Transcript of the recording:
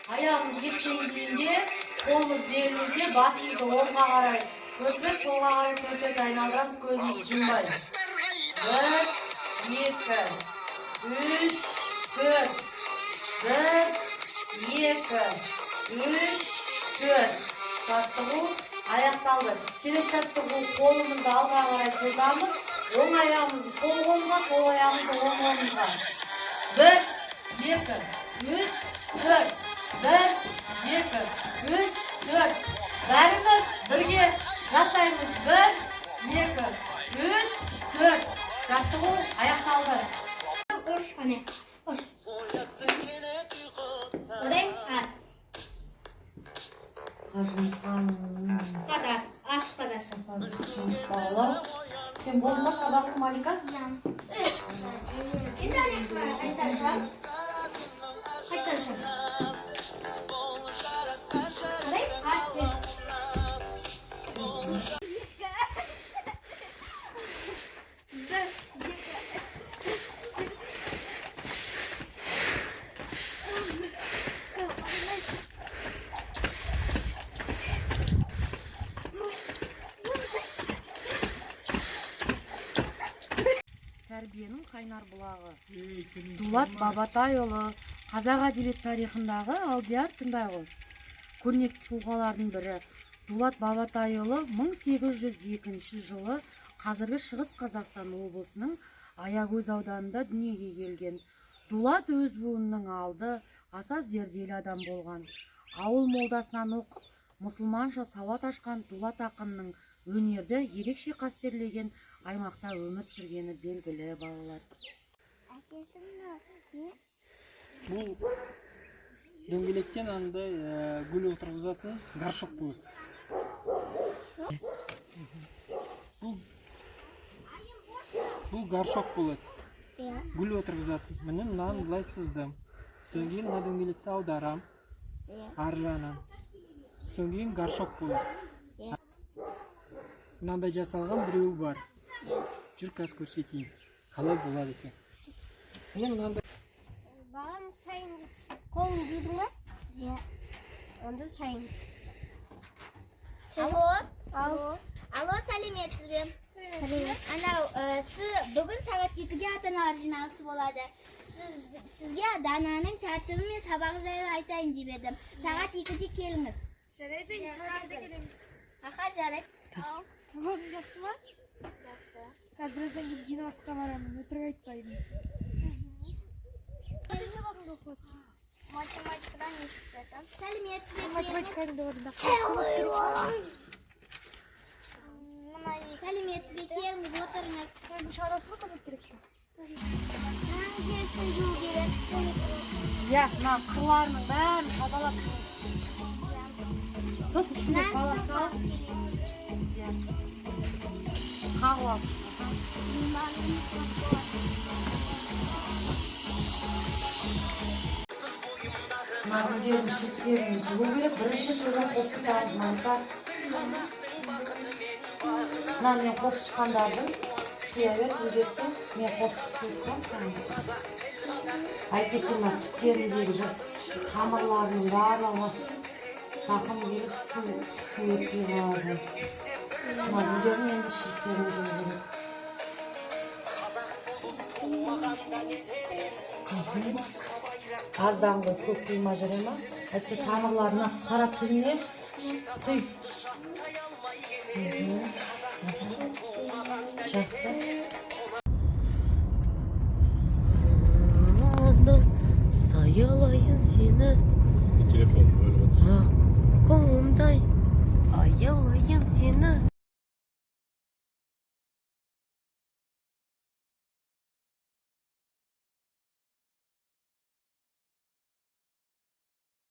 Ayağımız gittiğinde kolumuz belimizde, basımızı orta karay köpek, sola karay köpek aynalarımız gözümüzü cümbayız. 1, 2, 3, 4. 1, 2, 3, 4. Жаттығу аяқталды. Келесі жаттығу қолымызды алға қарай созамыз. Оң аяғымызды сол қолға, сол аяғымызды оң қолымызға. 1, 2, 3, 4. 1, 2, 3, 4. Бәріміз бірге жасаймыз. 1, 2, 3, 4. Жаттығу аяқталды. Ұрш, қане. Ұрш. Одай, ат. Қадас, аш қадасы. Сен болма сабақты Малика? Қайтаршам. Одай, ат. Тәрбиенің қайнар бұлағы. Дулат Бабатайұлы қазақ әдебиет тарихындағы алдияр тыңдайғыр. Көрнекті тұлғалардың бірі Дулат Бабатайұлы 1802 жылы қазіргі Шығыс Қазақстан облысының Аягөз ауданында дүниеге келген. Дулат өз буынының алды аса зерделі адам болған. Ауыл молдасынан оқып, мұсылманша сауат ашқан Дулат ақынның өнерді ерекше қастерлеген аймақта өмір сүргені белгілі балалар. Бұл дөңгелектен андай гүл отырғызатын горшок болады. Бұл горшок болады. Гүл отырғызатын. Міне мынаны былай сыздым. Содан кейін мына дөңгелекті аударам. Ар жағынан. Содан кейін горшок болады. Мынандай жасалған біреуі бар. Жүр қазір көрсетейін. Қалай болады екен. Міне мынандай. Балам, шайыңыз қолын жудың ба? Иә. Онда шайыңыз. Алло, сәлеметсіз бе? Анау, бүгін сағат 2-де ата-аналар жиналысы болады. Сізге Дананың тәртібі мен сабағы жайлы айтайын деп едім. Сағат 2-де келіңіз. Жарайды, сағат 2-де келеміз. Аха, жарайды. Сабағың жақсы ма? Жақсы. Қазір біраздан кейін жиналысқа барамын, өтірік айтпаймыз. Қандай сабағыңды оқып отырсың? Математикадан не шықты? Сәлеметсіз бе? Математиканың да орында. Сәлеметсіз бе? Келіңіз, отырыңыз. Өзің шығарасың ба, көмек керек пе? Иә, мына қырларының бәрін тазалап. Сосын ішіне қаласау. Қағып алып. Мына гүлдердің шеттерін жуу керек. Бірінші жылдан қопсықтарымыз маңыздар. Мына мен қоп шыққандардың қиявер гүлдесі мен қопсық сұйықтан саңды. Әйтпесе мына түптеріндегі тамырларының барлығы зақым келіп су өтпей қалады. Мына гүлдердің енді шеттерін жуу керек. Аздан ғой көп қима жүре ма? Әйтсе тамырларына қара түнне құй. Жақсы. Саялайын сені. Телефон бөліп отыр. Аққуымдай аялайын сені.